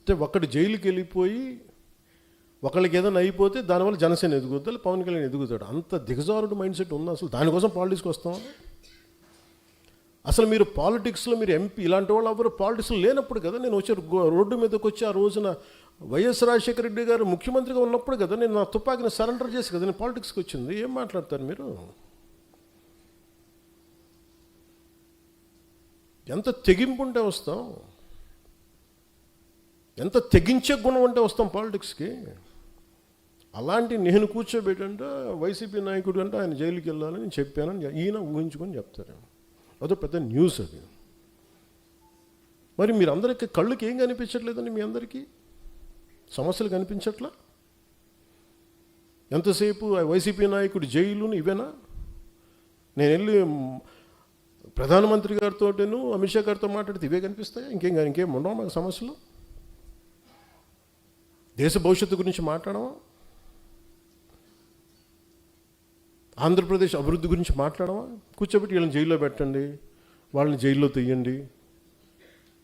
అంటే ఒకటి జైలుకి వెళ్ళిపోయి ఒకళ్ళకి ఏదైనా అయిపోతే దానివల్ల జనసేన ఎదుగుతాడు, పవన్ కళ్యాణ్ ఎదుగుతాడు. అంత దిగజారుడు మైండ్ సెట్ ఉంది. అసలు దానికోసం పాలిటిక్స్కి వస్తాం. అసలు మీరు పాలిటిక్స్లో మీరు ఎంపీ ఇలాంటి వాళ్ళు ఎవరు పాలిటిక్స్లో లేనప్పుడు కదా నేను వచ్చి రోడ్డు మీదకి వచ్చి ఆ రోజున వైఎస్ రాజశేఖర రెడ్డి గారు ముఖ్యమంత్రిగా ఉన్నప్పుడు కదా నేను నా తుపాకీని సరెండర్ చేసి కదా నేను పాలిటిక్స్కి వచ్చింది. ఏం మాట్లాడతారు మీరు? ఎంత తెగింపు ఉంటే వస్తాం, ఎంత తెగించే గుణం ఉంటే వస్తాం పాలిటిక్స్కి. అలాంటి నేను కూర్చోబెట్టంటే వైసీపీ నాయకుడు అంటే ఆయన జైలుకి వెళ్ళాలని చెప్పానని ఈయన ఊహించుకొని చెప్తారు. అదో పెద్ద న్యూస్ అది. మరి మీరందరికీ కళ్ళుకి ఏం కనిపించట్లేదండి? మీ అందరికీ సమస్యలు కనిపించట్లా? ఎంతసేపు వైసీపీ నాయకుడు జైలును ఇవేనా? నేను వెళ్ళి ప్రధానమంత్రి గారితోటేను అమిత్ షా గారితో మాట్లాడితే ఇవే కనిపిస్తాయి? ఇంకేం ఉండవు మాకు సమస్యలు? దేశ భవిష్యత్తు గురించి మాట్లాడమా? ఆంధ్రప్రదేశ్ అభివృద్ధి గురించి మాట్లాడమా? కూర్చోబెట్టి వీళ్ళని జైల్లో పెట్టండి, వాళ్ళని జైల్లో తీయండి,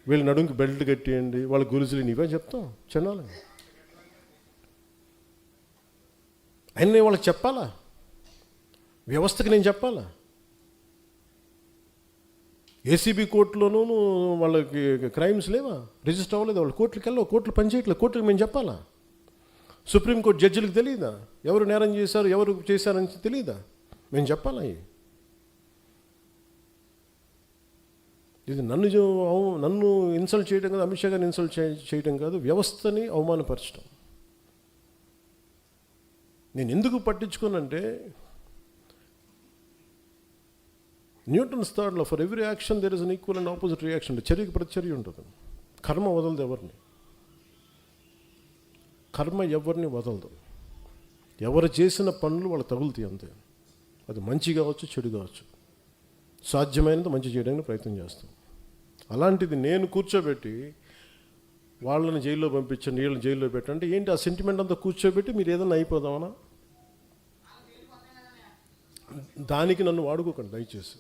వీళ్ళ నడుంకి బెల్ట్ కట్టేయండి, వాళ్ళ గురుజులు ఇవే చెప్తాం చిన్నాలు. ఆయన నేను వాళ్ళకి చెప్పాలా? వ్యవస్థకి నేను చెప్పాలా? ఏసీబీ కోర్టులోనూ వాళ్ళకి క్రైమ్స్ లేవా? రిజిస్టర్ అవ్వలేదు, వాళ్ళు కోర్టులకు వెళ్ళవు, కోర్టులు పనిచేయట్లేదు, కోర్టులకు మేము చెప్పాలా? సుప్రీంకోర్టు జడ్జిలకు తెలియదా ఎవరు నేరం చేశారు, ఎవరు చేశారని తెలియదా? మేము చెప్పాలా? ఇది నన్ను ఇన్సల్ట్ చేయడం కాదు, అమిత్ షా గారిని ఇన్సల్ట్ చేయడం కాదు, వ్యవస్థని అవమానపరచడం. నేను ఎందుకు పట్టించుకోనంటే న్యూటన్స్ థర్డ్లో for every action there is an equal and opposite reaction. చర్యకి ప్రతిచర్య ఉంటుంది. కర్మ వదలదు ఎవరిని, కర్మ ఎవరిని వదలదు. ఎవరు చేసిన పనులు వాళ్ళు తగులుతాయి అంతే. అది మంచి కావచ్చు, చెడు కావచ్చు. సాధ్యమైనంత మంచి చేయడానికి ప్రయత్నం చేస్తాం. అలాంటిది నేను కూర్చోబెట్టి వాళ్ళని జైల్లో పంపించండి, వీళ్ళని జైల్లో పెట్టండి ఏంటి? ఆ సెంటిమెంట్ అంతా కూర్చోబెట్టి మీరు ఏదైనా అయిపోదామనా? దానికి నన్ను వాడుకోకండి దయచేసి.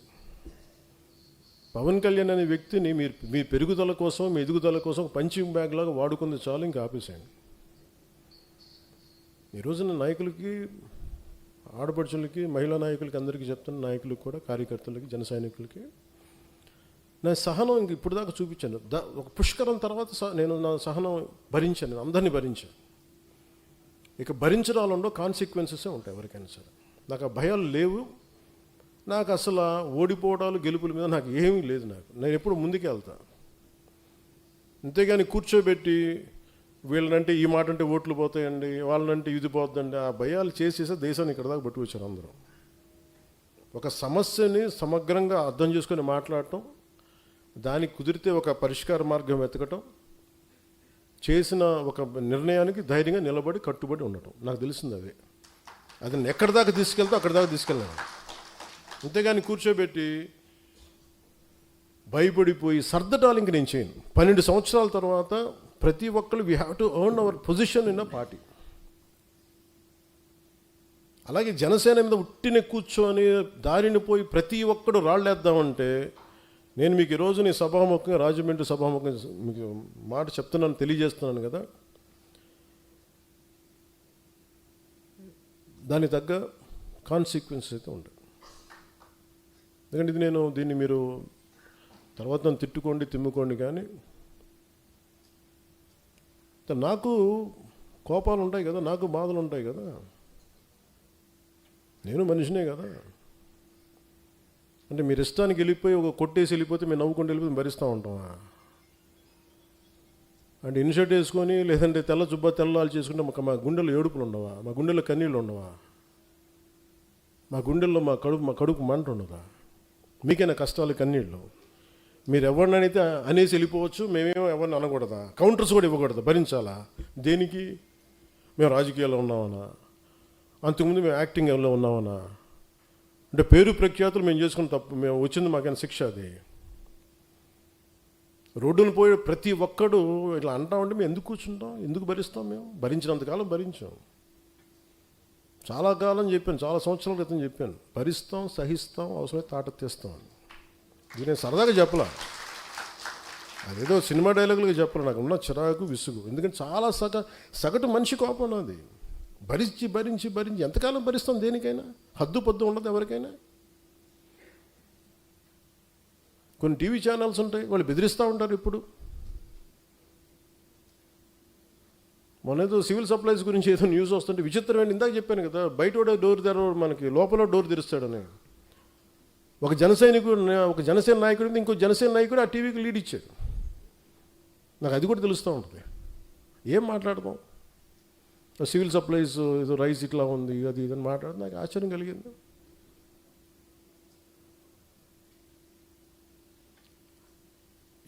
పవన్ కళ్యాణ్ అనే వ్యక్తిని మీ పెరుగుదల కోసం, మీ ఎదుగుదల కోసం పంచింగ్ బ్యాగ్ లాగా వాడుకుంది చాలు, ఇంకా ఆపేసేయండి. ఈ రోజున నాయకులకి, ఆడపడుచులకి, మహిళా నాయకులకి అందరికీ చెప్తున్న, నాయకులకు కూడా, కార్యకర్తలకి, జన సైనికులకి నా సహనం ఇంక ఇప్పుడు దాకా చూపించాను. ఒక పుష్కరం తర్వాత నేను నా సహనం భరించాను, నేను అందరినీ భరించాను. ఇక భరించడాలలో కాన్సిక్వెన్సెసే ఉంటాయి ఎవరికైనా సరే. నాకు ఆ భయాలు లేవు. నాకు అసలు ఓడిపోవడాలు, గెలుపుల మీద నాకు ఏమీ లేదు. నేను ఎప్పుడు ముందుకే వెళ్తాను. అంతేగాని కూర్చోబెట్టి వీళ్ళనంటే ఈ మాట అంటే ఓట్లు పోతాయండి, వాళ్ళనంటే ఇది పోతుందండి, ఆ భయాలు చేసేసే దేశాన్ని ఇక్కడ దాకా పట్టుకొచ్చారు అందరూ. ఒక సమస్యని సమగ్రంగా అర్థం చేసుకొని మాట్లాడటం, దానికి కుదిరితే ఒక పరిష్కార మార్గం వెతకటం, చేసిన ఒక నిర్ణయానికి ధైర్యంగా నిలబడి కట్టుబడి ఉండటం, నాకు తెలిసింది అదే. అది నేను ఎక్కడి దాకా తీసుకెళ్తే అక్కడి దాకా తీసుకెళ్ళాను. అంతేగాని కూర్చోబెట్టి భయపడిపోయి సర్దటాలు ఇంక నేను చేయను. 12 సంవత్సరాల తర్వాత ప్రతి ఒక్కరు we have to earn our position in a party. అలాగే జనసేన మీద ఉట్టిని కూర్చొని దారిని పోయి ప్రతి ఒక్కడు రాళ్ళేద్దామంటే, నేను మీకు ఈరోజు నీ సభాముఖంగా, రాజమండ్రి సభాముఖంగా మీకు మాట చెప్తున్నాను, తెలియజేస్తున్నాను కదా, దానికి తగ్గ కాన్సిక్వెన్సెస్ అయితే ఉంటాయి. ఎందుకంటే ఇది దీన్ని మీరు తర్వాత నన్ను తిట్టుకోండి, తిమ్ముకోండి, కానీ నాకు కోపాలు ఉంటాయి కదా, నాకు బాధలు ఉంటాయి కదా, నేను మనిషినే కదా. అంటే మీరు ఇష్టానికి వెళ్ళిపోయి ఒక కొట్టేసి వెళ్ళిపోతే మేము నవ్వుకుంటూ వెళ్ళిపోతే భరిస్తూ ఉంటామా? అంటే ఇన్షర్ట్ వేసుకొని లేదంటే తెల్ల జుబ్బా తెల్లాలు చేసుకుంటే మా గుండెల్లో ఏడుపులు ఉండవా? మా గుండెల్లో కన్నీళ్ళు ఉండవా? మా గుండెల్లో మా కడుపు మంట ఉండదా? మీకైనా కష్టాలు, కన్నీళ్ళు? మీరు ఎవరినైతే అనేసి వెళ్ళిపోవచ్చు, మేమేమో ఎవరిని అనకూడదా? కౌంటర్స్ కూడా ఇవ్వకూడదా? భరించాలా? దేనికి? మేము రాజకీయాల్లో ఉన్నామన్నా, అంతకుముందు మేము యాక్టింగ్లో ఉన్నామన్నా, అంటే పేరు ప్రఖ్యాతులు మేము చేసుకున్న తప్పు, మేము వచ్చింది మాకైనా శిక్ష అది. రోడ్డును పోయి ప్రతి ఒక్కడు ఇట్లా అంటామంటే మేము ఎందుకు కూర్చుంటాం, ఎందుకు భరిస్తాం? మేము భరించినంతకాలం భరించాం. చాలా కాలం చెప్పాను, చాలా సంవత్సరాల క్రితం చెప్పాను, భరిస్తాం, సహిస్తాం, అవసరమైతే తాట తీస్తాం అని. ఇది నేను సరదాగా చెప్పలా. అదేదో సినిమా డైలాగులుగా చెప్పాలి, నాకు ఉన్న చిరాకు విసుగు. ఎందుకంటే చాలా సగటు మనిషి కోపం నాది. భరించి భరించి భరించి ఎంతకాలం భరిస్తాం దేనికైనా? హద్దు పొద్దు ఉండదు ఎవరికైనా. కొన్ని టీవీ ఛానల్స్ ఉంటాయి, వాళ్ళు బెదిరిస్తూ ఉంటారు. ఇప్పుడు మొన్న ఏదో సివిల్ సప్లైస్ గురించి ఏదో న్యూస్ వస్తుంటే విచిత్రమైన, ఇందాక చెప్పాను కదా, బయట డోర్ తెరవ మనకి లోపల డోర్ తెరుస్తాడని. ఒక జనసేన నాయకుడు ఇంకో జనసేన నాయకుడు ఆ టీవీకి లీడ్ ఇచ్చాడు. నాకు అది కూడా తెలుస్తూ ఉంటుంది. ఏం మాట్లాడదాం? సివిల్ సప్లైస్ ఏదో రైస్ ఇట్లా ఉంది, అది ఇదని మాట్లాడితే నాకు ఆశ్చర్యం కలిగింది.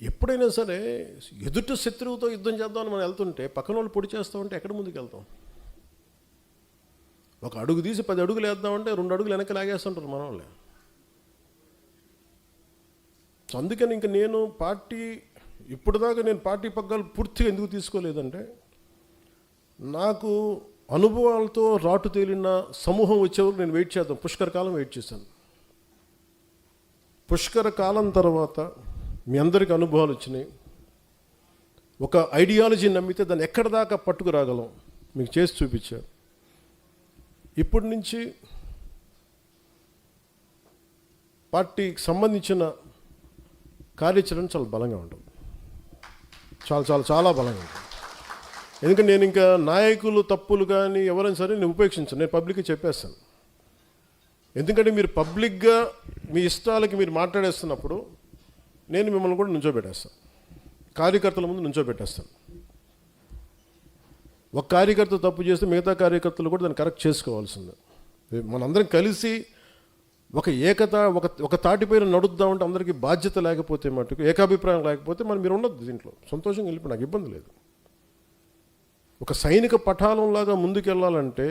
ఎప్పుడైనా సరే ఎదుటి శత్రువుతో యుద్ధం చేద్దామని మనం వెళ్తుంటే పక్కన వాళ్ళు పొడి చేస్తామంటే ఎక్కడ ముందుకు వెళ్తాం? ఒక అడుగు తీసి 10 అడుగులు వేద్దామంటే 2 అడుగులు వెనక్కి లాగేస్తుంటారు మన వాళ్ళే. సో అందుకని ఇంక నేను ఇప్పటిదాకా నేను పార్టీ పగ్గాలు పూర్తిగా ఎందుకు తీసుకోలేదంటే, నాకు అనుభవాలతో రాటు తేలిన సమూహం వచ్చేవరకు నేను వెయిట్ చేద్దాం. పుష్కర కాలం వెయిట్ చేశాను. పుష్కర కాలం తర్వాత మీ అందరికీ అనుభవాలు వచ్చినాయి. ఒక ఐడియాలజీ నమ్మితే దాన్ని ఎక్కడ దాకా పట్టుకురాగలం మీకు చేసి చూపించారు. ఇప్పటి నుంచి పార్టీకి సంబంధించిన కార్యాచరణ చాలా బలంగా ఉంటుంది. చాలా చాలా చాలా బలంగా ఉంటుంది. ఎందుకంటే నేను ఇంకా నాయకులు తప్పులు కానీ ఎవరైనా సరే నేను ఉపేక్షించాను. నేను పబ్లిక్గా చెప్పేస్తాను. ఎందుకంటే మీరు పబ్లిక్గా మీ ఇష్టాలకి మీరు మాట్లాడేస్తున్నప్పుడు నేను మిమ్మల్ని కూడా నుంచోబెట్టేస్తాను. కార్యకర్తల ముందు నుంచోబెట్టేస్తాను. ఒక కార్యకర్త తప్పు చేస్తే మిగతా కార్యకర్తలు కూడా దాన్ని కరెక్ట్ చేసుకోవాల్సిందే. మనందరం కలిసి ఒక తాటిపైన నడుద్దామంటే అందరికీ బాధ్యత లేకపోతే మటుకు, ఏకాభిప్రాయం లేకపోతే మీరు ఉండద్దు దీంట్లో. సంతోషంగా వెళ్ళిపోయి నాకు ఇబ్బంది లేదు. ఒక సైనిక పఠాలంలాగా ముందుకెళ్ళాలంటే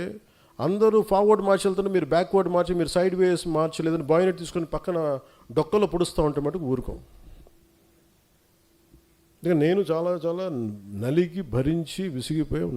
అందరూ ఫార్వర్డ్ మార్చి వెళ్తుంటే మీరు బ్యాక్వర్డ్ మార్చి, మీరు సైడ్ వేస్ మార్చి, లేదని బాయ్నెట్ తీసుకొని పక్కన డొక్కలో పొడుస్తూ ఉంటే మటుకు ఊరుకోం. నేను చాలా చాలా నలిగి భరించి విసిగిపోయాం.